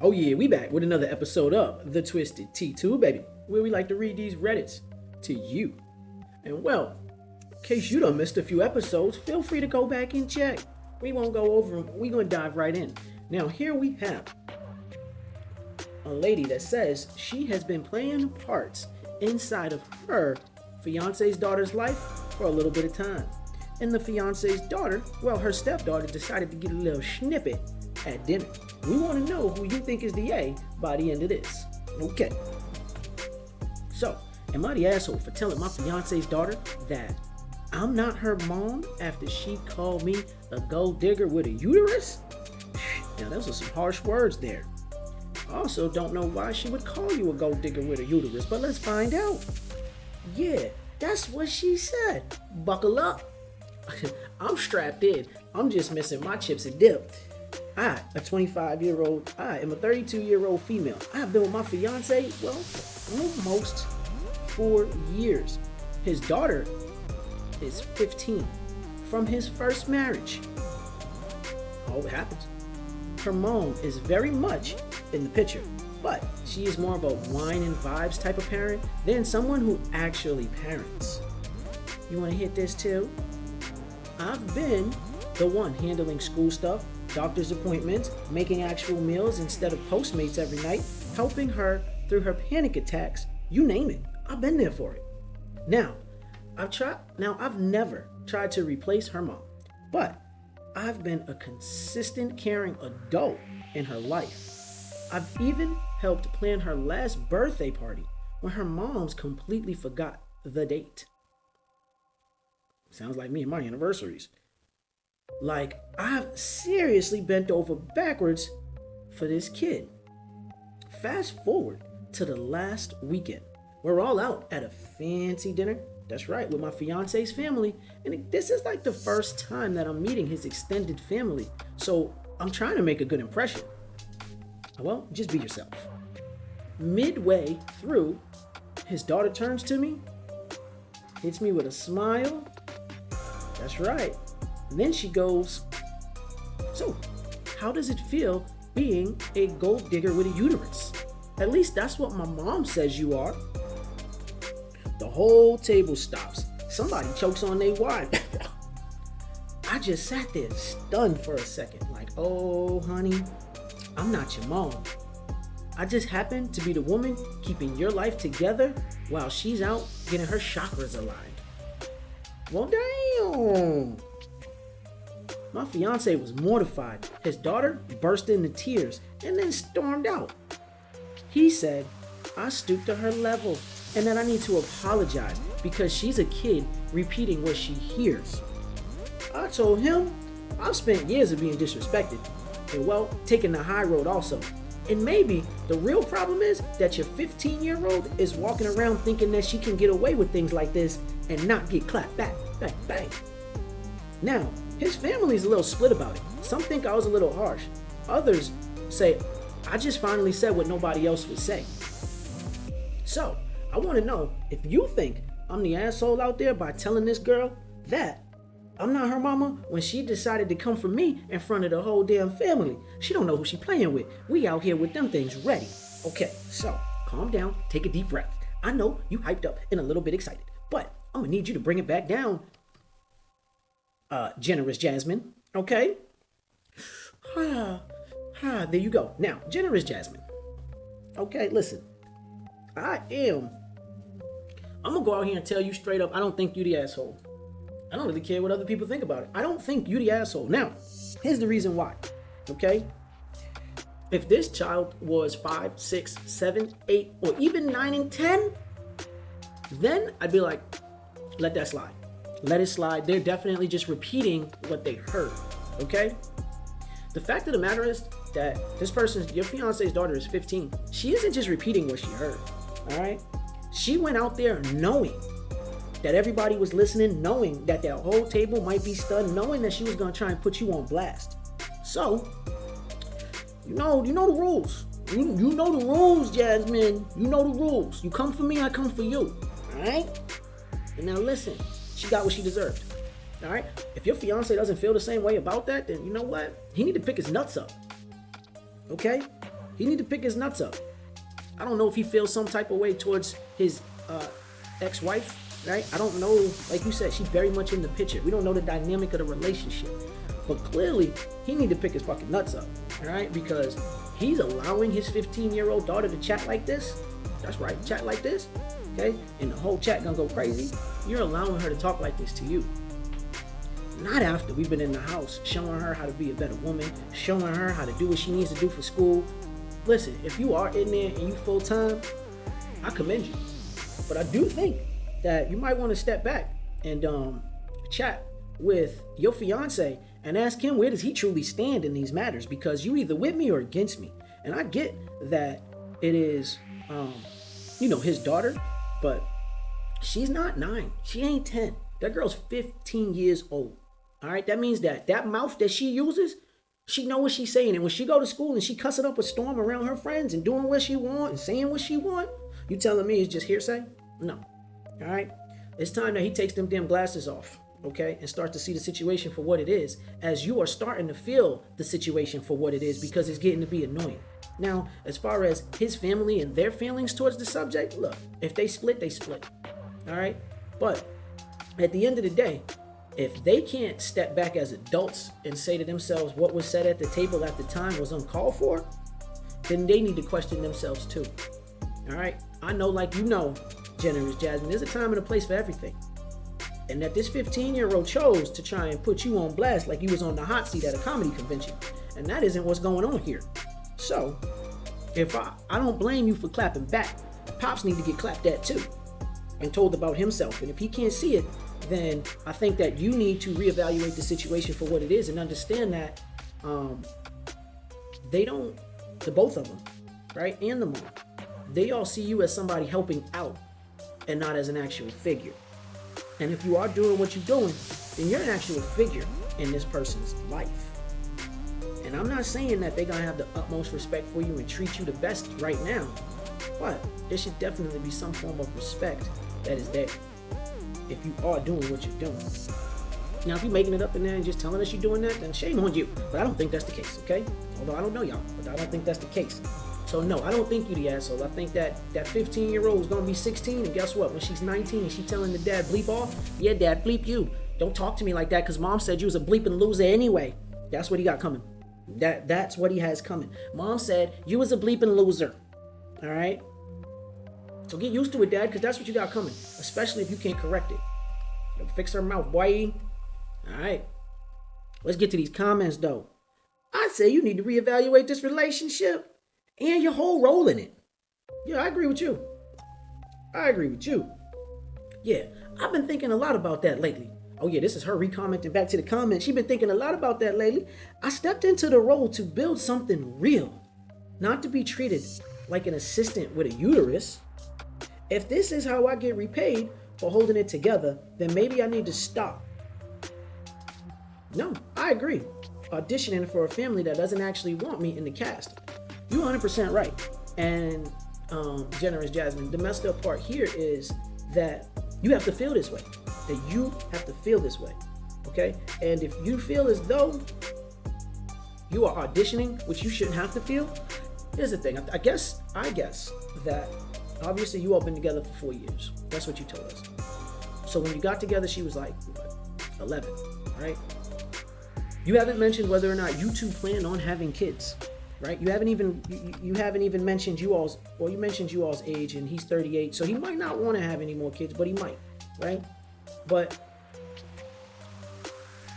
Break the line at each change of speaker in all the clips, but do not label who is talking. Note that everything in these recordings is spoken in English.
Oh yeah, we back with another episode of The Twisted T2, baby, where we like to read these Reddits to you. And well, in case you done missed a few episodes, feel free to go back and check. We won't go over them, we're gonna dive right in. Now here we have a lady that says she has been playing parts inside of her fiance's daughter's life for a little bit of time. And the fiance's daughter, well, her stepdaughter decided to get a little snippet at dinner. We want to know who you think is the A by the end of this. Okay. So, am I the asshole for telling my fiance's daughter that I'm not her mom after she called me a gold digger with a uterus? Now, those are some harsh words there. I also don't know why she would call you a gold digger with a uterus, but let's find out. Yeah, that's what she said. Buckle up. I'm strapped in. I'm just missing my chips and dip. I, a 25-year-old, I am a 32-year-old female. I've been with my fiance, well, almost 4 years. His daughter is 15 from his first marriage. Oh, it happens. Her mom is very much in the picture, but she is more of a wine and vibes type of parent than someone who actually parents. You want to hit this too? I've been the one handling school stuff, doctor's appointments, making actual meals instead of Postmates every night, helping her through her panic attacks, you name it. I've been there for it. Now, I've never tried to replace her mom, but I've been a consistent, caring adult in her life. I've even helped plan her last birthday party when her mom's completely forgot the date. Sounds like me and my anniversaries. Like, I've seriously bent over backwards for this kid. Fast forward to the last weekend. We're all out at a fancy dinner. That's right, with my fiance's family. And this is like the first time that I'm meeting his extended family. So I'm trying to make a good impression. Well, just be yourself. Midway through, his daughter turns to me, hits me with a smile. That's right. And then she goes, so how does it feel being a gold digger with a uterus? At least that's what my mom says you are. The whole table stops. Somebody chokes on their wine. I just sat there stunned for a second, like, oh, honey, I'm not your mom. I just happen to be the woman keeping your life together while she's out getting her chakras aligned. Well, damn. My fiance was mortified. His daughter burst into tears and then stormed out. He said, I stooped to her level and that I need to apologize because she's a kid repeating what she hears. I told him I've spent years of being disrespected and, well, taking the high road also. And maybe the real problem is that your 15-year-old is walking around thinking that she can get away with things like this and not get clapped back. Bang, bang. Now, his family's a little split about it. Some think I was a little harsh. Others say, I just finally said what nobody else would say. So, I want to know if you think I'm the asshole out there by telling this girl that I'm not her mama when she decided to come for me in front of the whole damn family. She don't know who she playing with. We out here with them things ready. Okay, so calm down, take a deep breath. I know you hyped up and a little bit excited, but I'm gonna need you to bring it back down, generous Jasmine, okay? There you go. Now, generous Jasmine. Okay, listen. I'm gonna go out here and tell you straight up, I don't think you the asshole. I don't really care what other people think about it. I don't think you the asshole. Now, here's the reason why, okay? If this child was 5, 6, 7, 8, or even 9 and 10, then I'd be like, let that slide. Let it slide. They're definitely just repeating what they heard, okay? The fact of the matter is that your fiance's daughter is 15. She isn't just repeating what she heard, all right? She went out there knowing that everybody was listening, knowing that that whole table might be stunned, knowing that she was gonna try and put you on blast. So, you know the rules. You know the rules, Jasmine. You know the rules. You come for me, I come for you. All right? And now listen, she got what she deserved. All right? If your fiance doesn't feel the same way about that, then you know what? He need to pick his nuts up. Okay? He need to pick his nuts up. I don't know if he feels some type of way towards his ex-wife, right? I don't know. Like you said, she's very much in the picture. We don't know the dynamic of the relationship. But clearly, he need to pick his fucking nuts up, all right? Because he's allowing his 15-year-old daughter to chat like this. That's right, chat like this, okay? And the whole chat gonna go crazy. You're allowing her to talk like this to you. Not after we've been in the house showing her how to be a better woman, showing her how to do what she needs to do for school. Listen, if you are in there and you full-time, I commend you. But I do think that you might want to step back and chat with your fiance and ask him, where does he truly stand in these matters? Because you either with me or against me. And I get that it is, his daughter, but she's not 9. She ain't 10. That girl's 15 years old. All right, that means that mouth that she uses, she know what she's saying. And when she go to school and she cussing up a storm around her friends and doing what she want and saying what she want, you telling me it's just hearsay? No. All right, it's time that he takes them damn glasses off, okay, and starts to see the situation for what it is, as you are starting to feel the situation for what it is, because it's getting to be annoying. Now, as far as his family and their feelings towards the subject, look, if they split, they split. All right, but at the end of the day, if they can't step back as adults and say to themselves what was said at the table at the time was uncalled for, then they need to question themselves too. All right, I know, like Generous Jasmine, there's a time and a place for everything. And that this 15-year-old chose to try and put you on blast like you was on the hot seat at a comedy convention. And that isn't what's going on here. So, if I don't blame you for clapping back. Pops need to get clapped at too and told about himself. And if he can't see it, then I think that you need to reevaluate the situation for what it is and understand that the both of them, right, and the mom, they all see you as somebody helping out and not as an actual figure. And if you are doing what you're doing, then you're an actual figure in this person's life. And I'm not saying that they're going to have the utmost respect for you and treat you the best right now, but there should definitely be some form of respect that is there if you are doing what you're doing. Now, if you're making it up in there and just telling us you're doing that, then shame on you. But I don't think that's the case, okay? Although I don't know y'all, but I don't think that's the case. So no, I don't think you the asshole. I think that 15-year-old is going to be 16, and guess what? When she's 19 and she's telling the dad, bleep off, yeah, dad, bleep you. Don't talk to me like that because mom said you was a bleeping loser anyway. That's what he got coming. That's what he has coming. Mom said you was a bleeping loser. All right? So get used to it, dad, because that's what you got coming, especially if you can't correct it. Yo, fix her mouth, boy. All right. Let's get to these comments, though. I'd say you need to reevaluate this relationship and your whole role in it. Yeah, I agree with you. Yeah, I've been thinking a lot about that lately. Oh yeah, this is her recommenting back to the comments. She's been thinking a lot about that lately. I stepped into the role to build something real, not to be treated like an assistant with a uterus. If this is how I get repaid for holding it together, then maybe I need to stop. No, I agree. Auditioning for a family that doesn't actually want me in the cast. You're 100% right. And Generous Jasmine, the messed up part here is that you have to feel this way. That you have to feel this way. Okay? And if you feel as though you are auditioning, which you shouldn't have to feel, here's the thing. I guess that obviously you all been together for 4 years. That's what you told us. So when you got together, she was like, what, 11, right? You haven't mentioned whether or not you two plan on having kids, right? You haven't even mentioned you all's, well, you mentioned you all's age, and he's 38, so he might not want to have any more kids, but he might, right? But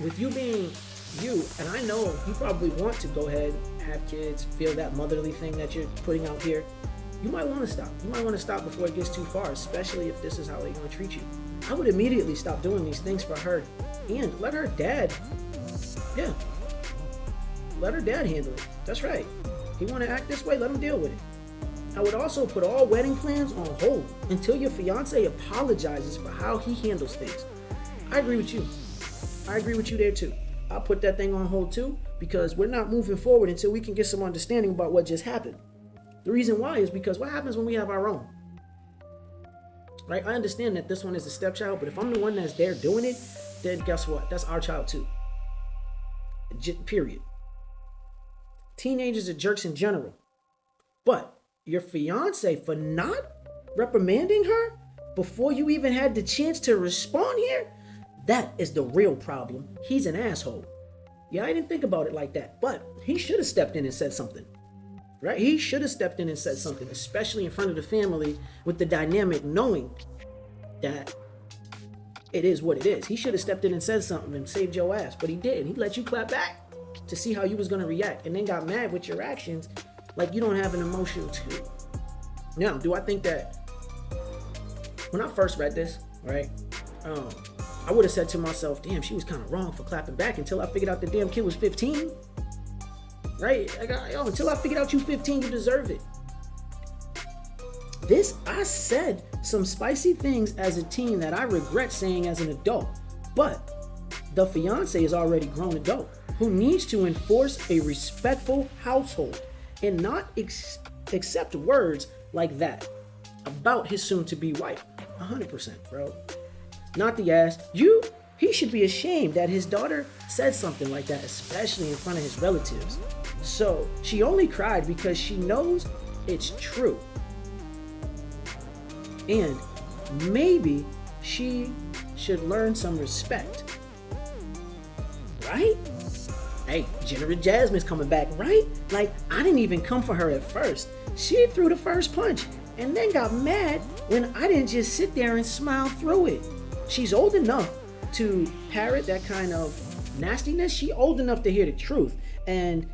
with you being you, and I know you probably want to go ahead, have kids, feel that motherly thing that you're putting out here, you might want to stop. You might want to stop before it gets too far, especially if this is how they're going to treat you. I would immediately stop doing these things for her and let her dad, let her dad handle it. That's right. He want to act this way, let him deal with it. I would also put all wedding plans on hold until your fiance apologizes for how he handles things. I agree with you. I agree with you there too. I'll put that thing on hold too, because we're not moving forward until we can get some understanding about what just happened. The reason why is because what happens when we have our own? Right? I understand that this one is a stepchild, but if I'm the one that's there doing it, then guess what? That's our child too. Period. Teenagers are jerks in general. But your fiance, for not reprimanding her before you even had the chance to respond here, that is the real problem. He's an asshole. Yeah, I didn't think about it like that, but he should have stepped in and said something. Right? He should have stepped in and said something, especially in front of the family with the dynamic knowing that it is what it is. He should have stepped in and said something and saved your ass, but he didn't. He let you clap back to see how you was going to react and then got mad with your actions like you don't have an emotion too. Now, do I think that when I first read this, right, I would have said to myself, damn, she was kind of wrong for clapping back until I figured out the damn kid was 15. Right? Until I figured out you 15, you deserve it. I said some spicy things as a teen that I regret saying as an adult. But the fiance is already grown adult who needs to enforce a respectful household and not accept words like that about his soon-to-be wife. 100%, bro. Not the ass. He should be ashamed that his daughter said something like that, especially in front of his relatives. So she only cried because she knows it's true. And maybe she should learn some respect. Right? Hey, Generous Jasmine's coming back, right? Like, I didn't even come for her at first. She threw the first punch and then got mad when I didn't just sit there and smile through it. She's old enough to parrot that kind of nastiness. She's old enough to hear the truth. And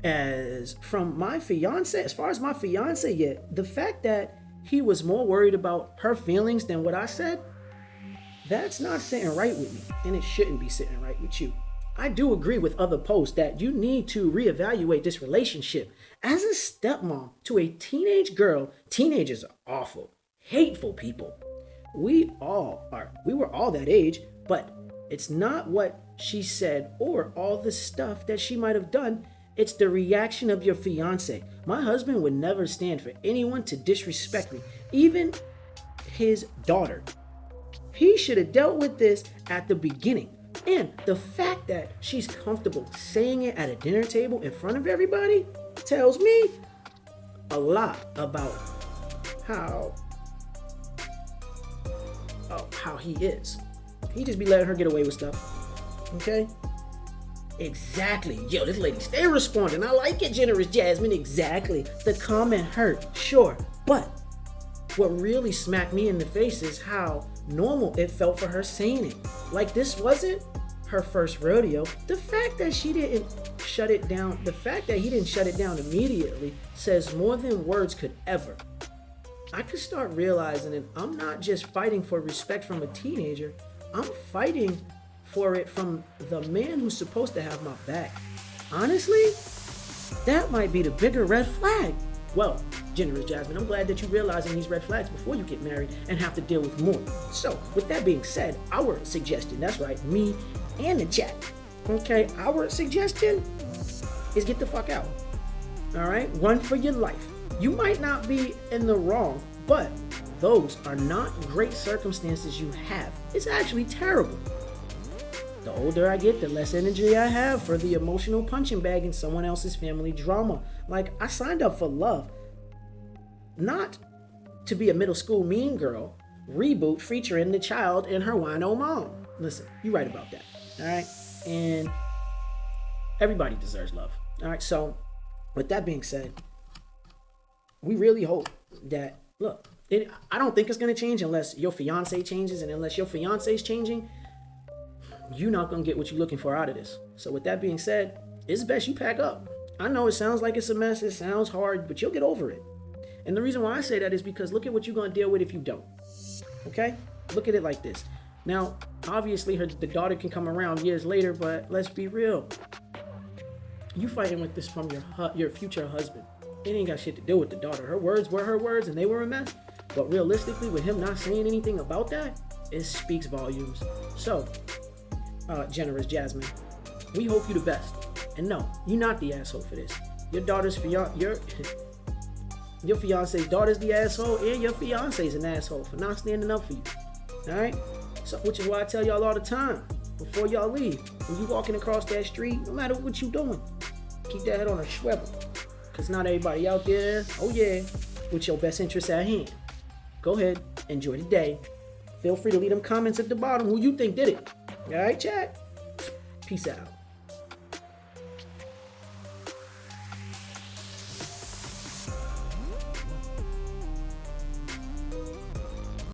as far as my fiance, yet the fact that he was more worried about her feelings than what I said, that's not sitting right with me, and it shouldn't be sitting right with you. I do agree with other posts that you need to reevaluate this relationship. As a stepmom to a teenage girl, teenagers are awful, hateful people. We were all that age, but it's not what she said or all the stuff that she might have done. It's the reaction of your fiance. My husband would never stand for anyone to disrespect me, even his daughter. He should have dealt with this at the beginning. And the fact that she's comfortable saying it at a dinner table in front of everybody tells me a lot about how he is. He just be letting her get away with stuff. Okay? Exactly. Yo, this lady stay responding. I like it, Generous Jasmine. Exactly. The comment hurt, sure. But what really smacked me in the face is how normal it felt for her saying it. Like this wasn't her first rodeo. The fact that he didn't shut it down immediately says more than words could ever. I could start realizing that I'm not just fighting for respect from a teenager. I'm fighting for it from the man who's supposed to have my back. Honestly, that might be the bigger red flag. Well, Generous Jasmine, I'm glad that you're realizing these red flags before you get married and have to deal with more. So, with that being said, our suggestion, that's right, me and the chat, okay, our suggestion is get the fuck out. All right, run for your life. You might not be in the wrong, but those are not great circumstances you have. It's actually terrible. The older I get, the less energy I have for the emotional punching bag in someone else's family drama. Like, I signed up for love, not to be a middle school mean girl reboot featuring the child and her wino mom. Listen, you're right about that, all right? And everybody deserves love, all right? So, with that being said, we really hope that, look, I don't think it's going to change unless your fiance changes, and unless your fiance is changing, you're not going to get what you're looking for out of this. So with that being said, it's best you pack up. I know it sounds like it's a mess, it sounds hard, but you'll get over it. And the reason why I say that is because look at what you're going to deal with if you don't. Okay? Look at it like this. Now, obviously, the daughter can come around years later, but let's be real. You fighting with this from your future husband. It ain't got shit to do with the daughter. Her words were her words, and they were a mess. But realistically, with him not saying anything about that, it speaks volumes. So, Generous Jasmine, we hope you the best. And no, you're not the asshole for this. Your daughter's your fiance's daughter's the asshole, and your fiance's an asshole for not standing up for you. All right? So, which is why I tell y'all all the time, before y'all leave, when you walking across that street, no matter what you doing, keep that head on a swivel. Because not everybody out there, oh yeah, with your best interests at hand. Go ahead, enjoy the day. Feel free to leave them comments at the bottom who you think did it. All right, chat? Peace out.